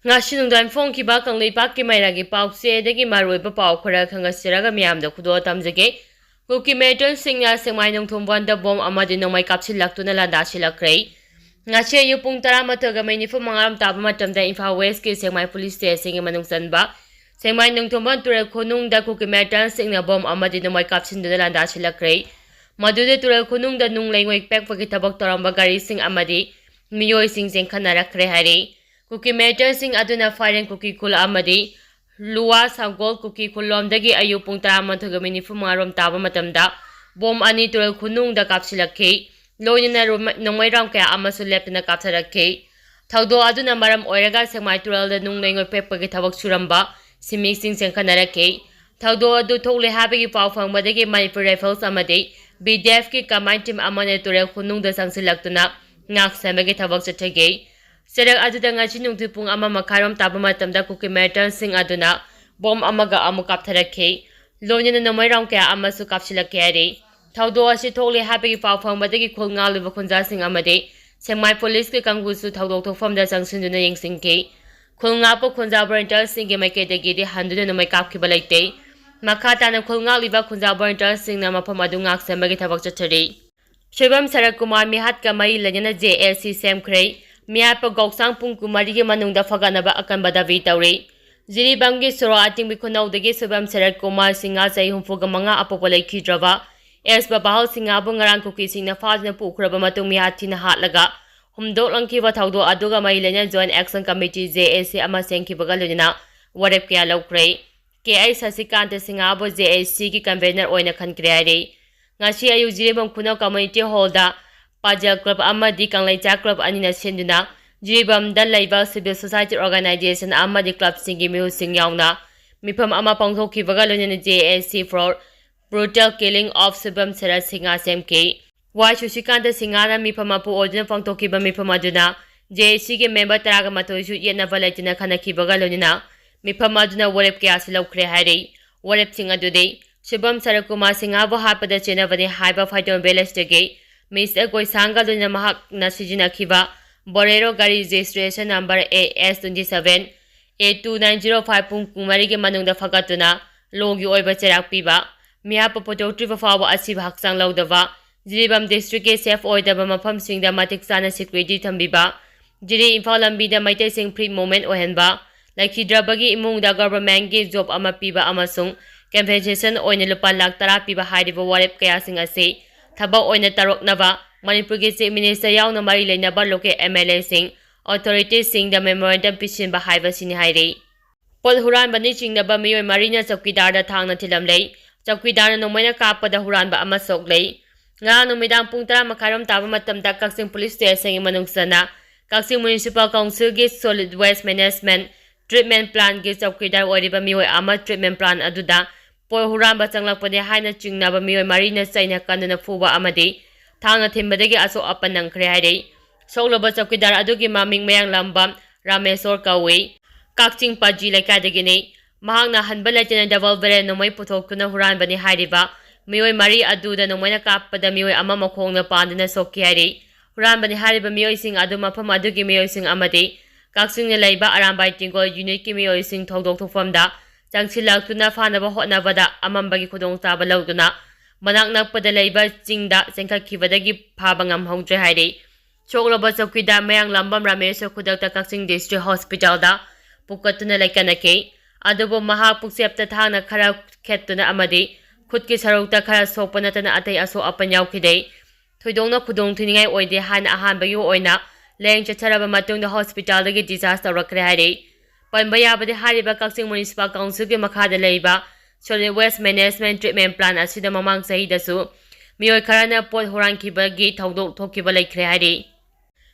Ngasi nungdan phone ki ba kang leipak ki mairagi paukse degi maroiba pau khora khangasiraga miyamda khudo tamjage kuki metal singna semai nungthumwanda bom amadi nomai kapsilaktuna landa silakrai ngasi ayu pung 11:45 taba matamda Imphal West ki semai police station gi manung sanba semai nungthumban turel khonungda kuki metal singna bom amadi nomai kapsinduna landa silakrai madude turel khonungda nung leingoi pekpagi thabak toramba gari sing amadi miyoi sing khanarakhre hari kuki metal sing aduna firing kuki kul amadi luwa sagol kuki kulom dagi ayu pung 11:45 taba matamda bom ani turel khunung da kapsilakhe loina nongmai ram kaya amasu lepna kapsarakhe thaudo aduna maram oiraga semai turel da nung lengoi pepagi thabak suramba simi sing khanarakhhe thaudo adu thokle habigi paw phangmadagi Manipur Rifles amadi BDF ki command team amane turel khunung da sangsilaktuna ngak samagi thabak chathage Serak aduda ngasi nungthi pung ama makharom taba matamda kuki metal sing aduna bom amaga amu kaptharakhe loina nomai ram kaya amasu kapsilakhe ari thaudo asi thokle habigi paw phangmadagi khulngaluba khunja sing amade semai police ke kanggusu thaudok thokfamda changsinduna yengsingke khulngapo khunja volunteer sing ge makedagi de handuna nomai kapkhiba laite makhatana khulngaliba khunja volunteer sing na mafam adu ngak semagi thabak chathari Shibam Sarak Kumar mihat ka mai lanyana JLC semkhrei Miapa Goksang pung kumari ke manungda faganaba akan badawi tauri. Jiri banggi suro ating bikunau dagi Shibam Sarak Kumar singa say humfuga mga apopolay kidrawa. Es babahal singa bu ngarang kuki sing na faz na pukraba matung mihati na hatlaga. Humdok lang kiwa tawdo aduga mailanya Joint Action Committee JSC ama seng kibaga lunina warep kaya laukray. Kaya ay sasikante singa bu JSC ki convener oy na kankreari. Ngasi ayu jiri bang kunaw community hall da Pajal Club amadi Kanglaicha Club anina senduna jiribam da laiba civil society organization amadi club singi mihu sing yauna mifam ama pangthokhibaga loina JSC for brutal killing of Shibam Sarak Singa semke Wai Shushikanta Singana mifam apu odina pangthokhiba mifam aduna JSC ke member taraga matoi su yena valaitina khanakhibaga loina mifam aduna warep ke asilaukre hari warep singa dude Shibam Sarak Kumar Singa bo hapada chenavani haiba fighter balance dege Mr. Koi Sanga Luna Mahak Nasijina Kiva, Borero Gari registration number AS27 A2905 Pung Kumarigi Manung the Fagatuna, Logi Oiba Cherak Piba, Miapa Poto Trivafawa Asib Haksang Laudava, Jiribam District Safe Oida Bamapam Sing the Matic Sana Security Tambiba, Jiri Infalambi the Maite Sing Pre Moment Ohenba, like Hidrabagi Imung the government gives job Amapiba Amasung, compensation Oinelupa Laktara Piba Haidiva Warep Kayasing Ase. Thaba oina tarok naba Manipur ke Chief Minister yauna mari leinaba loke MLA sing authorities sing the memorandum pisin ba haiba sini haire pol huran bani chingnaba miyoi marina chowkidar da thangna thilamlei chowkidar no moina kapada huran ba ama soklei nga numidang pung 10 makaram taba matamda Kaksing Police Station manungsana Kaksing Municipal Council ge Solid Waste Management Treatment Plan ge chowkidar oriba miyoi ama treatment plan aduda Poi huramba changlakpane haina chingnaba miyoi marina chaina kanuna fuba amadi thangna thimbadagi aso apanang khre haire soglaba chowkidar adugi maming mayang lamba Rameswar kawi Kakching Paji laikadagi ne mahangna hanbala chena double barrel nomai puthokuna huranbani hairiba miyoi mari aduda nomaina kappada miyoi ama makhongna pandana sokki haire huranbani hariba miyoi sing adu mafam adugi miyoi sing amadi Kakching ne laiba arambai tingol unit ki miyoi sing thodok thofamda Changsilakuna Fanaba Hotnavada Amambagi Kudong Taba Lauduna Manak Nakpada Labor Chingda Senka Kivadagi Pabangam Hongtre Haide Choglaba Sokida Mayang Lambam Rameso Kudakta Kaksing District Hospital da Pukatuna Lakanake Adobo Maha Puksepta Tana Kara Ketuna Amadi Kutki Sarokta Kara Sopanatana Ate Aso Apanyau Kide Tudongna Kudong Tuningai Oide Han Ahan Bayu Oina Laying Chataraba Matung the hospital the disaster Rakre Haide Panbaya bade hariba Kaksing Municipal Council ke makhada leiba Solid Waste Management Treatment Plan asida mamang sahida su miyoi kharana pol huran kiba gi thaudok thokkiba laikhre hari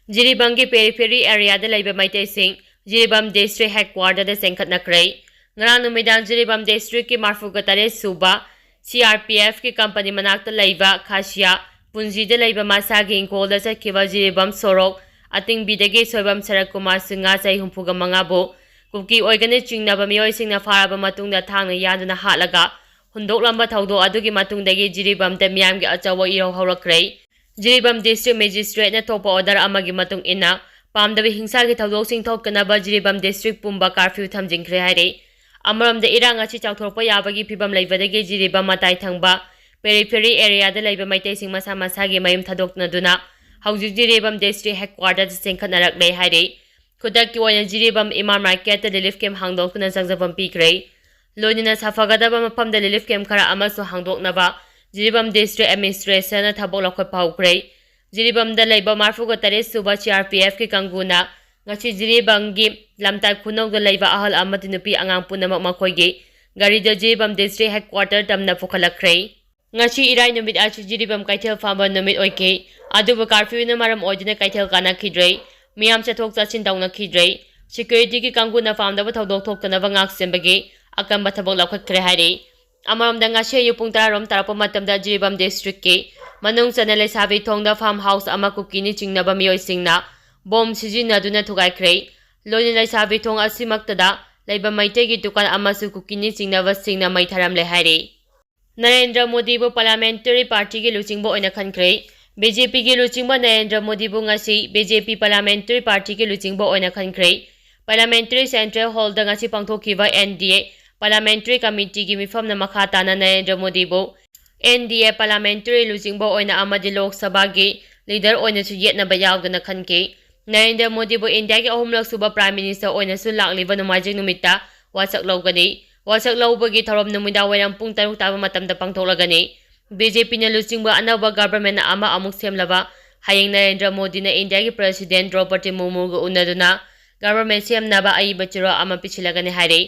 Jiribam gi periphery area da leiba maite sing Jiribam District Headquarter da sengkhatna khrei ngarang numidang Jiribam District ki marfuga tare suba CRPF ki company manakta leiba Khasya Punji da leiba masa gi ingkol da sakhiba Jiribam Sorok ating bidagi Shibam Sarak Kumar Singa sai humpuga mangabo Kuki oigane chingnaba miyoi singna faraba matungda thangna yaduna hatlaga hundok lamba thaudo adugi matungdagi Jiribam te miyamgi achawa iro haurakrai Jiribam District Magistrate na topa order amagi matung ina पामदब हिंसागी थौदोकसिंग थोकनबा Jiribam district पुंबा curfew थमजिंख्रे हाइरे अमरमद इरांग असी चाउथोरपा याबगी फिबम लैबदगी जिरीबम मताई थंगबा पेरिफेरी एरियादा लैबा मैतैसिंग मसा मसागी मयुम थदोकनदुना हौजिक जिरीबम डिस्ट्रिक्ट हेडक्वार्टर सेंखनरकले हाइरे खुदक्की ओइना जिरीबम इमाम मार्केट रिलीफ कैम्प हांगदोकना जगजबम पीख्रे लोनिना सफगदबा मफमदा रिलीफ कैम्प खरा अमसु हांगदोकनबा जिरीबम डिस्ट्रिक्ट एडमिनिस्ट्रेशन थबोक लौखटपा हौख्रे जिरीबमदा लैबा मार्फुगा तरेट सुबा CRPF की कंगुना ngasi जिरीबमगी लमताई खुनौदा लैबा अहल अमति नुपी अंगांग पुनमक मखोइगी गारीदा जिरीबम डिस्ट्रिक्ट हेडक्वार्टर तमना पुखलखरे ngasi इराई नुमित आसु जिरीबम कैथेल फांबा नुमित ओइके अदुबा कर्फ्यू न मरम ओइदना कैथेल कानाखिद्रे मियाम चथोक चसिन तौनाखिद्रे सिक्योरिटी की कंगुना फामदबा थौदोक थोकतनबा ngaksenbagi अकंबा थबक लौखटखरे हाइरे अमरमदा ngasi युपुंग तरारोम तरपा मतमदा जिरीबम डिस्ट्रिक्ट के मनों चना लेसाबी थोंगदा फार्म हाउस अमा कुकीनी चिंगनबा मियोइसिंगना बॉम सिजिनदुना थुगाइख्रे लोनि लेसाबी थोंग असिमक्तदा लैबा मैतेगी दुकान अमासु कुकीनी चिंगनबा सिंगना मैथारम ले हाइरे नरेंद्र मोदी बु पार्लियामेंटरी पार्टी की लुचिंगबो ओइना खनख्रे बीजेपी की लुचिंगबा नरेंद्र मोदी बु ngasi बीजेपी पार्लियामेंटरी पार्टी की लुचिंगबो ओइना खनख्रे पार्लियामेंटरी सेंट्रल हॉल दा ngasi पांगथोखिबा NDA पार्लियामेंटरी कमिटी की मिफम न मखा ताना नरेंद्र मोदी बु NDA पार्लियामेंटरी लुचिंगबो ओइना अमदि लोक सभा की लीडर ओइना सु येतनबा यावदना खनके नरेंद्र मोदी बु इंडिया की अहुमलक सुबा प्राइम मिनिस्टर ओइना सु लाक्लिबा नुमाइजिंग नुमित्ता वासक लौगनी वासक लौबगी थरम नुमिदा वैरम पुंग तरुक ताबा मतमदा पांगथोकलगनी बीजेपी न लुचिंगबा अनबा गवर्नमेंट अमा अमुक सेमलबा हयेंग नरेंद्र मोदी न इंडिया की प्रेसिडेंट द्रौपदी मुर्मू गु उन्नदुना गवर्नमेंट सेमनबा अइबा चिरो अमा पिछिलगनी हाइरे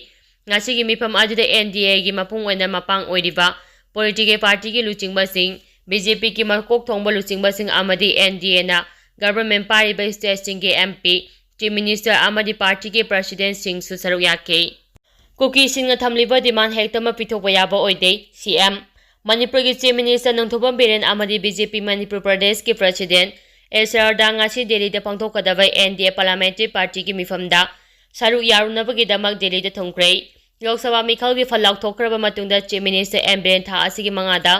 ngasi gi mifam ajuda NDA gi mapung oina mapang oiriba political party की लुचिंगबा सिंह बीजेपी की मरकोक थोंगबा लुचिंगबा सिंह अमदी NDA ना गवर्नमेंट पारिबा स्टेट सिंह के MP चीफ मिनिस्टर अमदी पार्टी के प्रेसिडेंट सिंह सु सरुक याके कुकी सिंह थमलिबा डिमांड हेक्टमा पिथोकपा याबा ओइदे CM मणिपुर की चीफ मिनिस्टर नोंथोबम बिरेन अमदी बीजेपी मणिपुर प्रदेश के प्रेसिडेंट एसआर ngasi दिल्ली दा पांगथोकदबा NDA पार्लियामेंटरी पार्टी की मिफमदा सरुक यारुनबगीदमक दिल्ली दा थोंख्रे लोकसभा मिखल की फल लाउथोखरबा मतुंगदा चीफ मिनिस्टर एमबेन था असिगी मंगादा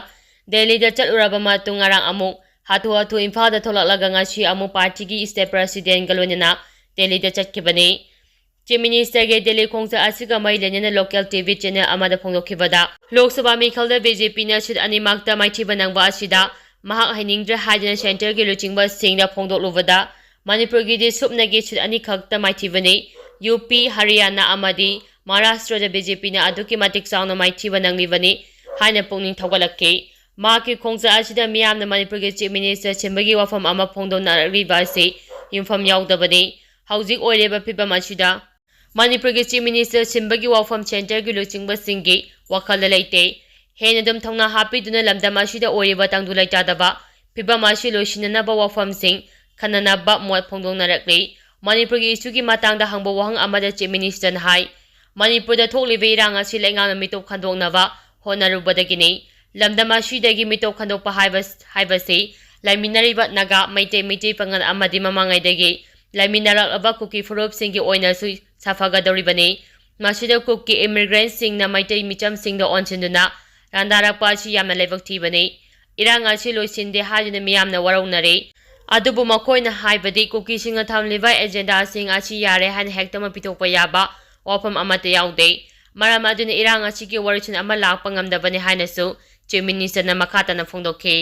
दिल्ली दा चलुरबा मतुंग ngarang amuk hatu hatu imphal da tholaklaga ngasi amuk party की स्टेट प्रेसिडेंट गलोनिना दिल्ली दा चटखिबनी चीफ मिनिस्टर के दिल्ली खोंगसा असिगा मै लेनिना लोकल टीवी चैनल अमादा फोंदोखिबदा लोकसभा मिखल दा बीजेपी ना सिट अनिमाक्ता माइथिबा नंगबा असिदा mahak hainingdra हाइदना सेंटर की लुचिंगबा सिंगदा फोंदोकलुबदा मणिपुर की दि सुपनगी सिट अनि खक्ता माइथिबनी यूपी हरियाणा अमदी महाराष्ट्र बीजेपी ने अदुकी मतिक चाउना माइथिबा नंगलिबनी हाइना पुंगनिंग थौगलक्के माकी खोंगजा असिदा मियामना मणिपुर के चीफ मिनिस्टर सिंबगी वाफम अमा फोंदोनरिबा से युमफम यावदबनी हौजिक ओइरेबा फिबम असिदा मणिपुर के चीफ मिनिस्टर सिंबगी वाफम सेंटर की लुचिंगबा सिंगी वखल लेते हेनदम थौना हापिदुना लमदम असिदा ओइरेबा तंगदु लैतादबा फिबम असि लोइसिननबा वाफम सिंग खननबा मोत फोंदोनरक्ले मणिपुर की इशू की मतंगदा हंगबा वहंग अमदा चीफ मिनिस्टर हाई मणिपुर थोक्लिबे इरांग असि लेंगाना मिटोप खंदोकनबा होनरुबदगिनी लमदम असिदगी मिटोप खंदोकपा हाइबसे लाइमिनरिबा नागा मैते मैते पंगन अमदि ममांगैदगी लाइमिनरबा कुकी फुरुप सिंगी ओइनासु सफागदौरिबनी मसिदा कुकी इमिग्रेंट सिंगना मैते मिचम सिंगदा ओनसिनदुना रांदारपा असि यामना लेबक थीबनी इरांग असि लोइसिनदे हाजिना मियामना वरौनरे अदुबु मखोइना हाइबदि कुकी सिंगना थमलिबा एजेंडा सिंग असि यारे हान हेक्टमा पिथोकपा याबा वाफम अमते याउदे मरम अदुना इरांग असिगी वरिसन अमा लाकपा ngamdabani हाइनासु चीफ मिनिस्टर ना मखातना फोंदोखे।